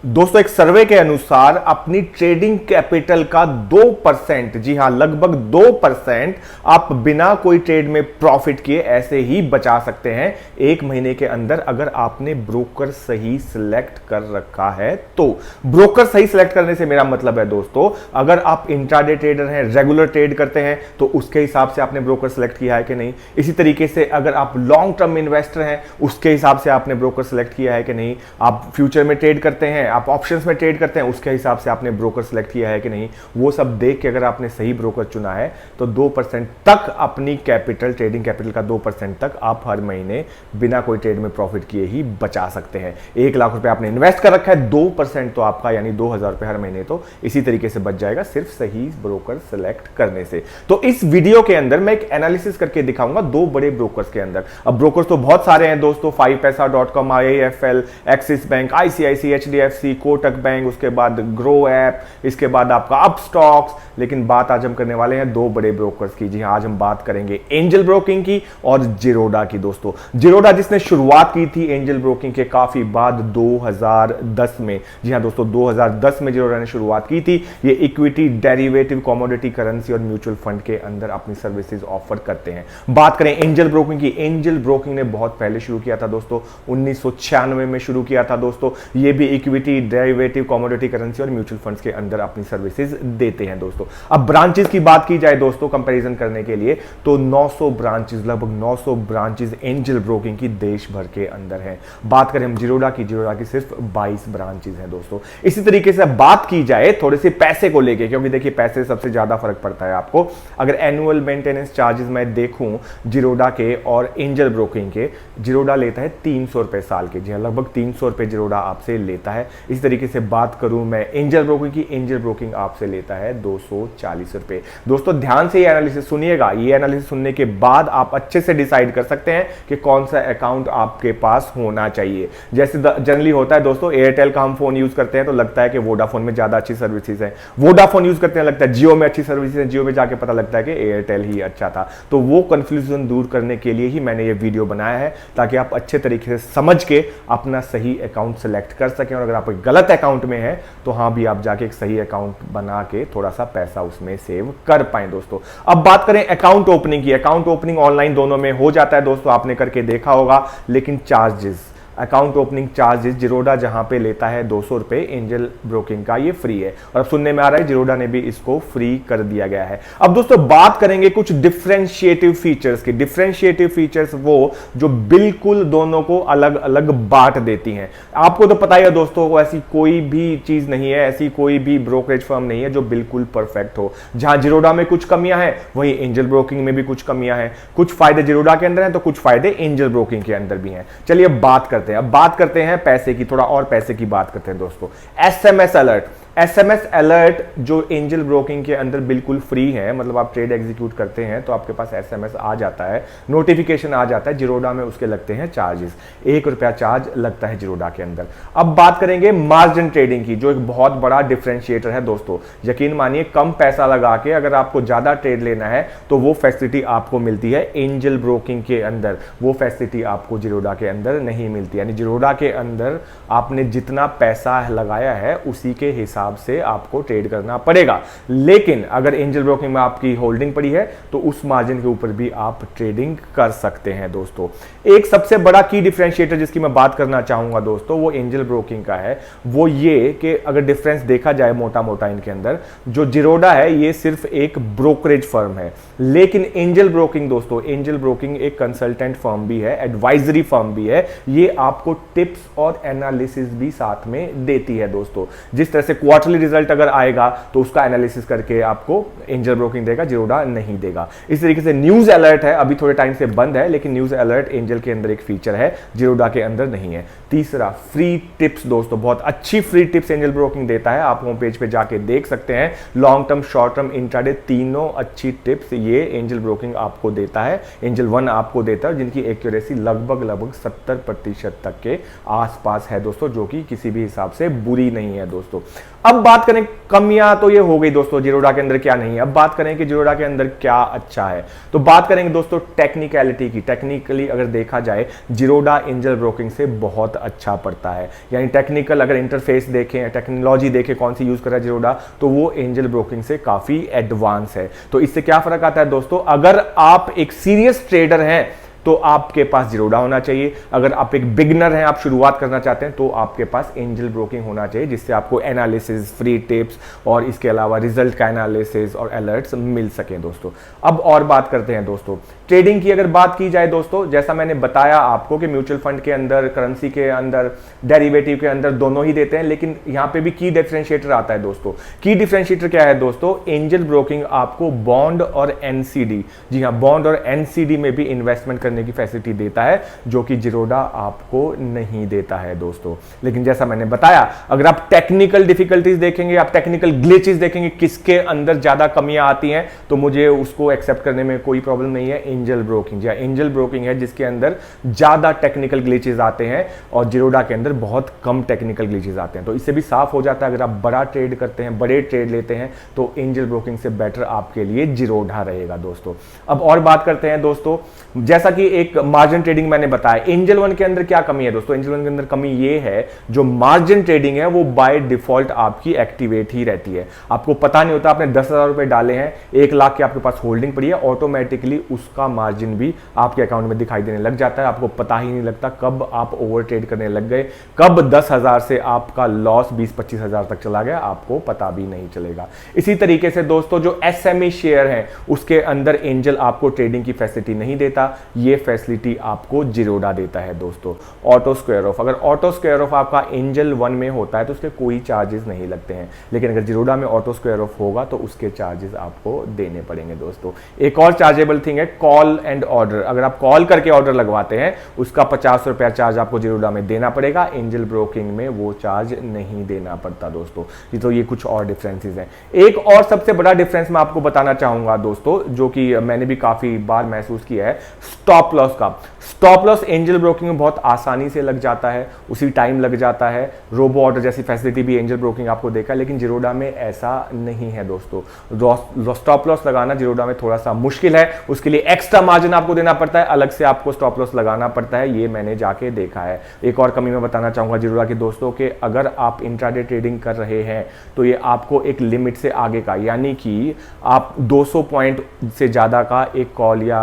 दोस्तों एक सर्वे के अनुसार अपनी ट्रेडिंग कैपिटल का 2%, जी हां लगभग 2% आप बिना कोई ट्रेड में प्रॉफिट किए ऐसे ही बचा सकते हैं एक महीने के अंदर, अगर आपने ब्रोकर सही सिलेक्ट कर रखा है तो। ब्रोकर सही सिलेक्ट करने से मेरा मतलब है दोस्तों, अगर आप इंट्राडे ट्रेडर हैं, रेगुलर ट्रेड करते हैं, तो उसके हिसाब से आपने ब्रोकर सिलेक्ट किया है कि नहीं। इसी तरीके से अगर आप लॉन्ग टर्म इन्वेस्टर हैं, उसके हिसाब से आपने ब्रोकर सिलेक्ट किया है कि नहीं। आप फ्यूचर में ट्रेड करते हैं, आप ऑप्शंस में ट्रेड करते हैं, उसके हिसाब से आपने ब्रोकर सिलेक्ट किया है कि नहीं। वो सब देख के अगर आपने सही ब्रोकर चुना है तो 2% तक अपनी कैपिटल, ट्रेडिंग कैपिटल का 2% तक आप हर महीने बिना कोई ट्रेड में प्रॉफिट किए ही बचा सकते हैं। 1 लाख रुपए आपने इन्वेस्ट कर रखा है, 2% तो आपका यानी 2,000 रुपए हर महीने तो इसी तरीके से बच जाएगा सिर्फ सही ब्रोकर सिलेक्ट करने से। तो इस वीडियो के अंदर मैं एक एनालिसिस करके दिखाऊंगा 2 बड़े ब्रोकर्स के अंदर। अब ब्रोकर्स तो बहुत सारे हैं दोस्तों, 5paisa.com, IIFL, axis bank, ICICI, HDFC, Kotak bank, उसके बाद ग्रो ऐप, इसके बाद आपका अपस्टॉक्स। लेकिन बात आज हम करने वाले हैं 2 बड़े ब्रोकर्स की। जी हां, आज हम बात करेंगे एंजल ब्रोकिंग की और जिरोडा की। दोस्तों जिरोडा जिसने शुरुआत की थी एंजल ब्रोकिंग के काफी बाद 2010 में। जी हां दोस्तों, 2010 में जिरोडा ने शुरुआत की थी। ये इक्विटी, डेरिवेटिव, कमोडिटी, करेंसी और म्यूचुअल फंड के अंदर अपनी सर्विसेज ऑफर करते हैं। बात करें एंजल ब्रोकिंग की, एंजल ब्रोकिंग ने बहुत पहले शुरू किया था दोस्तों, 1996 में शुरू किया था दोस्तों। ये भी इक्विटी, डेरिवेटिव, कमोडिटी, करेंसी और म्यूचुअल फंड्स के अंदर अपनी सर्विसेज देते हैं दोस्तों। अब ब्रांचेस की बात की जाए दोस्तों कंपैरिजन करने के लिए, तो 900 ब्रांचेस, लगभग 900 ब्रांचेस एंजल ब्रोकिंग की देश भर के अंदर हैं। बात करें हम जिरोडा की सिर्फ 22 ब्रांचेस हैं दोस्तों। इसी तरीके से बात की जाए थोड़े से पैसे को लेके, क्योंकि देखिए पैसे सबसे ज्यादा फर्क पड़ता है आपको। अगर एनुअल मेंटेनेंस चार्जेस मैं देखूं जिरोडा के और एंजल ब्रोकिंग के, जिरोडा लेता है 300 रुपए साल के। जी लगभग 300 रुपए जिरोडा आपसे लेता है। इस तरीके से बात करूं मैं एंजल ब्रोकिंग की, एंजल ब्रोकिंग आपसे लेता है 240 रुपए। दोस्तों ध्यान से ये एनालिसिस सुनिएगा, ये एनालिसिस सुनने के बाद आप अच्छे से डिसाइड कर सकते हैं कि कौन सा अकाउंट आपके पास होना चाहिए। जैसे जनरली होता है दोस्तों, एयरटेल का हम फोन यूज करते हैं तो लगता है कि वोडाफोन में ज्यादा अच्छी सर्विसेज है, वोडाफोन यूज करते हैं लगता है जियो में अच्छी सर्विसेज है, जियो में जाके पता लगता है कि एयरटेल ही अच्छा था। तो वो कंफ्यूजन दूर करने के लिए ही मैंने ये वीडियो बनाया है, ताकि आप अच्छे तरीके से समझ के अपना सही अकाउंट सेलेक्ट कर सकें। और अगर आप एक गलत अकाउंट में है तो हाँ भी आप जाके एक सही अकाउंट बना के थोड़ा सा पैसा उसमें सेव कर पाए दोस्तों। अब बात करें अकाउंट ओपनिंग की, अकाउंट ओपनिंग ऑनलाइन दोनों में हो जाता है दोस्तों, आपने करके देखा होगा। लेकिन चार्जेस, अकाउंट ओपनिंग चार्जेस जिरोडा जहां पे लेता है 200 रुपए, एंजल ब्रोकिंग का ये फ्री है। और अब सुनने में आ रहा है जिरोडा ने भी इसको फ्री कर दिया गया है। अब दोस्तों बात करेंगे कुछ डिफरेंशिएटिव फीचर्स की। डिफरेंशिएटिव फीचर्स वो जो बिल्कुल दोनों को अलग अलग बांट देती हैं। आपको तो पता ही है दोस्तों, ऐसी कोई भी चीज नहीं है, ऐसी कोई भी ब्रोकरेज फर्म नहीं है जो बिल्कुल परफेक्ट हो। जहां जिरोडा में कुछ कमियां हैं, वहीं एंजल ब्रोकिंग में भी कुछ कमियां हैं। कुछ फायदे जिरोडा के अंदर हैं तो कुछ फायदे एंजल ब्रोकिंग के अंदर भी हैं। चलिए बात करते हैं। अब बात करते हैं पैसे की, थोड़ा और पैसे की बात करते हैं दोस्तों। एसएमएस अलर्ट, एसएमएस अलर्ट जो एंजल ब्रोकिंग के अंदर बिल्कुल फ्री है, मतलब आप ट्रेड एग्जीक्यूट करते हैं तो आपके पास एसएमएस आ जाता है, नोटिफिकेशन आ जाता है। जिरोडा में उसके लगते हैं चार्जेस, ₹1 चार्ज लगता है जिरोडा के अंदर। अब बात करेंगे मार्जिन ट्रेडिंग की, जो एक बहुत बड़ा डिफरेंशिएटर है दोस्तों। यकीन मानिए कम पैसा लगा के अगर आपको ज्यादा ट्रेड लेना है तो वो फैसिलिटी आपको मिलती है एंजल ब्रोकिंग के अंदर, वो फैसिलिटी आपको जिरोडा के अंदर नहीं मिलती। यानी जिरोडा के अंदर आपने जितना पैसा लगाया है उसी के हिसाब से आपको ट्रेड करना पड़ेगा। लेकिन अगर एंजल ब्रोकिंग में आपकी होल्डिंग पड़ी है तो उस मार्जिन के ऊपर भी आप ट्रेडिंग कर सकते हैं दोस्तों। एक सबसे बड़ा की डिफरेंशिएटर जिसकी मैं बात करना चाहूंगा दोस्तों, वो एंजल ब्रोकिंग का है। वो ये कि अगर डिफरेंस देखा जाए मोटा मोटा इनके अंदर, जो जिरोडा है ये सिर्फ एक ब्रोकरेज फर्म है, लेकिन एंजल ब्रोकिंग दोस्तों, एंजल ब्रोकिंग एक कंसल्टेंट फर्म भी है, एडवाइजरी फर्म भी है। ये आपको टिप्स और एनालिसिस भी साथ में देती है दोस्तों। जिस तरह से क्वार्टरली रिजल्ट अगर आएगा तो उसका एनालिसिस करके आपको एंजल ब्रोकिंग देगा, जिरोडा नहीं देगा। इस तरीके से न्यूज अलर्ट है, अभी थोड़े टाइम से बंद है, लेकिन न्यूज अलर्ट एंजल के अंदर एक फीचर है, जिरोडा के अंदर नहीं है। तीसरा फ्री टिप्स दोस्तों, बहुत अच्छी फ्री टिप्स एंजल ब्रोकिंग देता है, आप होम पेज पे जाके देख सकते हैं। Long term, short term, intraday, तीनों अच्छी टिप्स ये एंजल ब्रोकिंग आपको देता है, एंजल वन आपको देता है, जिनकी एक्यूरेसी लगभग 70% तक के आसपास है दोस्तों, जो कि किसी भी हिसाब से बुरी नहीं है दोस्तों। अब बात करें कमियां तो ये हो गई दोस्तों जिरोडा के अंदर क्या नहीं है। अब बात करें कि जिरोडा के अंदर क्या अच्छा है, तो बात करेंगे दोस्तों टेक्निकलिटी की। टेक्निकली अगर देखा जाए जिरोडा एंजल ब्रोकिंग से बहुत अच्छा पड़ता है, यानी टेक्निकल अगर इंटरफेस देखें, टेक्नोलॉजी देखें कौन सी यूज कर रहा है जिरोडा, तो वो एंजल ब्रोकिंग से काफी एडवांस है। तो इससे क्या फर्क आता है दोस्तों, अगर आप एक सीरियस ट्रेडर हैं तो आपके पास जिरोडा होना चाहिए, अगर आप एक बिगनर हैं, आप शुरुआत करना चाहते हैं, तो आपके पास एंजल ब्रोकिंग होना चाहिए, जिससे आपको एनालिसिस, फ्री टिप्स और इसके अलावा रिजल्ट का एनालिसिस और अलर्ट्स मिल सके दोस्तों। अब और बात करते हैं दोस्तों ट्रेडिंग की। अगर बात की जाए दोस्तों, जैसा मैंने बताया आपको कि म्यूचुअल फंड के अंदर, करेंसी के अंदर, डेरिवेटिव के अंदर दोनों ही देते हैं, लेकिन यहां पे भी की डिफरेंशिएटर आता है दोस्तों। की डिफरेंशिएटर क्या है दोस्तों, एंजल ब्रोकिंग आपको बॉन्ड और एनसीडी, जी हां, बॉन्ड और एनसीडी में भी इन्वेस्टमेंट करने की फैसिलिटी देता है, जो कि जिरोडा आपको नहीं देता है दोस्तों। लेकिन जैसा मैंने बताया, अगर आप टेक्निकल डिफिकल्टीज देखेंगे, आप टेक्निकल ग्लिचेस देखेंगे, किसके अंदर ज्यादा कमियां आती हैं, तो मुझे उसको एक्सेप्ट करने में कोई प्रॉब्लम नहीं है। एंजल ब्रोकिंग, या एंजल ब्रोकिंग है जिसके अंदर ज्यादा टेक्निकल ग्लिचेस आते हैं और जिरोडा के अंदर बहुत कम टेक्निकल ग्लिचेस आते हैं। तो इससे भी साफ हो जाता है, अगर आप बड़ा ट्रेड करते हैं, बड़े ट्रेड लेते हैं, तो एंजल ब्रोकिंग से बेटर आपके लिए जिरोडा रहेगा दोस्तों। अब और बात करते हैं दोस्तों, जैसा कि एक मार्जिन ट्रेडिंग मैंने बताया, एंजल वन के अंदर क्या कमी है दोस्तों, एंजल वन के अंदर कमी ये है, जो मार्जिन ट्रेडिंग है वो बाय डिफॉल्ट आपकी एक्टिवेट ही रहती है। आपको पता नहीं होता, आपने 10,000 रुपए डाले हैं, 1 लाख की आपके पास होल्डिंग पड़ी है, ऑटोमेटिकली उसका मार्जिन भी आपके अकाउंट में दिखाई देने लग जाता है। आपको पता ही नहीं लगता कब आप ओवर ट्रेड करने लग गए, कब 10,000 से आपका लॉस 20-25 हजार तक चला गया, आपको पता भी नहीं चलेगा। इसी तरीके से दोस्तों जो एसएमई शेयर है उसके अंदर एंजल आपको ट्रेडिंग की फैसिलिटी नहीं देता, ये फैसिलिटी आपको जिरोडा देता है दोस्तों। ऑटो स्क्वायर ऑफ, अगर ऑटो स्क्वायर ऑफ आपका एंजल वन में होता है तो उसके कोई चार्जेस नहीं लगते हैं, लेकिन अगर जिरोडा में ऑटो स्क्वायर ऑफ होगा तो उसके चार्जेस आपको देने पड़ेंगे दोस्तों। एक और चार्जेबल थिंग है कॉल एंड ऑर्डर, अगर आप कॉल करके ऑर्डर लगवाते हैं उसका 50 रुपया चार्ज आपको जिरोडा में देना पड़ेगा, एंजल ब्रोकिंग में वो चार्ज नहीं देना पड़ता दोस्तों। तो ये कुछ और डिफरेंसेस हैं। एक और सबसे बड़ा डिफरेंस मैं आपको बताना चाहूंगा दोस्तों, जो कि मैंने भी काफी बार महसूस किया है, स्टॉप लॉस का। स्टॉप लॉस एंजल ब्रोकिंग में बहुत आसानी से लग जाता है, उसी टाइम लग जाता है, रोबो ऑर्डर जैसी फैसिलिटी भी एंजल ब्रोकिंग आपको देखा, लेकिन जिरोडा में ऐसा नहीं है दोस्तों। स्टॉप लॉस लगाना जिरोडा में थोड़ा सा मुश्किल है, उसके लिए एक्स्ट्रा मार्जिन आपको देना पड़ता है, अलग से आपको स्टॉप लॉस लगाना पड़ता है, ये मैंने जाके देखा है। एक और कमी मैं बताना चाहूंगा जिरोडा के दोस्तों के, अगर आप इंट्राडे ट्रेडिंग कर रहे हैं तो ये आपको एक लिमिट से आगे का, यानी कि आप 200 पॉइंट से ज्यादा का एक कॉल या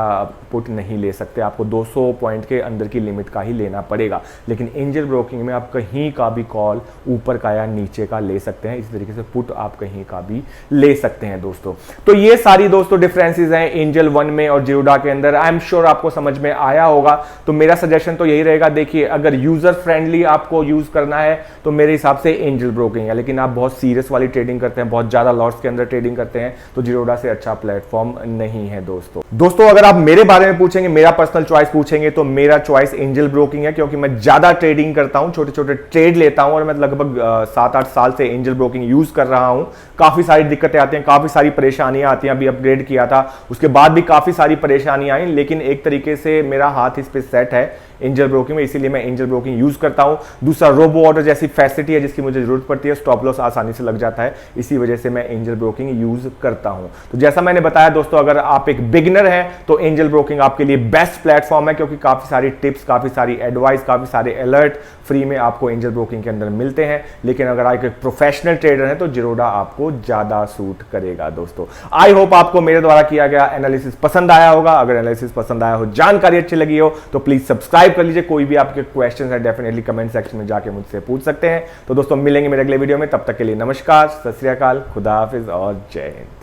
पुट नहीं ले सकते, आपको 200 पॉइंट के अंदर की लिमिट का ही लेना पड़ेगा। लेकिन एंजल ब्रोकिंग में आप कहीं का भी कॉल ऊपर का या नीचे का ले सकते हैं, इस तरीके से पुट आप कहीं का भी ले सकते हैं दोस्तों। तो ये सारी दोस्तों डिफरेंसेस हैं एंजल वन में और जिरोडा के अंदर। आई एम श्योर आपको समझ में आया होगा। तो मेरा सजेशन तो यही रहेगा, देखिए अगर यूजर फ्रेंडली आपको यूज करना है तो मेरे हिसाब से एंजल ब्रोकिंग है, लेकिन आप बहुत सीरियस वाली ट्रेडिंग करते हैं, बहुत ज्यादा लॉट्स के अंदर ट्रेडिंग करते हैं, तो जिरोडा से अच्छा प्लेटफॉर्म नहीं है दोस्तों। अगर आप मेरे बारे में पूछेंगे, मेरा पर्सनल चॉइस पूछेंगे, तो मेरा चॉइस एंजल ब्रोकिंग है, क्योंकि मैं ज्यादा ट्रेडिंग करता हूं, छोटे छोटे ट्रेड लेता हूं और मैं लगभग 7-8 साल से एंजल ब्रोकिंग यूज कर रहा हूं। काफी सारी दिक्कतें आती हैं, काफी सारी परेशानियां आती हैं, अभी अपग्रेड किया था उसके बाद भी काफी सारी परेशानियां आई, लेकिन एक तरीके से मेरा हाथ इस पे सेट है एंजल ब्रोकिंग में, इसीलिए मैं एंजल ब्रोकिंग यूज करता हूं। दूसरा रोबो ऑर्डर जैसी फैसिलिटी है जिसकी मुझे जरूरत पड़ती है, स्टॉप लॉस आसानी से लग जाता है, इसी वजह से मैं एंजल ब्रोकिंग यूज करता हूं। तो जैसा मैंने बताया दोस्तों, अगर आप एक बिगिनर हैं तो एंजल ब्रोकिंग आपके लिए बेस्ट प्लेटफॉर्म है, क्योंकि काफी सारी टिप्स, काफी सारी एडवाइस, काफी सारे अलर्ट फ्री में आपको एंजल ब्रोकिंग के अंदर मिलते हैं। लेकिन अगर आप एक प्रोफेशनल ट्रेडर हैं तो जिरोडा आपको ज्यादा सूट करेगा दोस्तों। आई होप आपको मेरे द्वारा किया गया एनालिसिस पसंद आया होगा। अगर एनालिसिस पसंद आया हो, जानकारी अच्छी लगी हो, तो प्लीज सब्सक्राइब कर लीजिए। कोई भी आपके क्वेश्चन है डेफिनेटली कमेंट सेक्शन में जाके मुझसे पूछ सकते हैं। तो दोस्तों मिलेंगे मेरे अगले वीडियो में, तब तक के लिए नमस्कार, सत श्री अकाल, खुदा हाफिज और जय हिंद।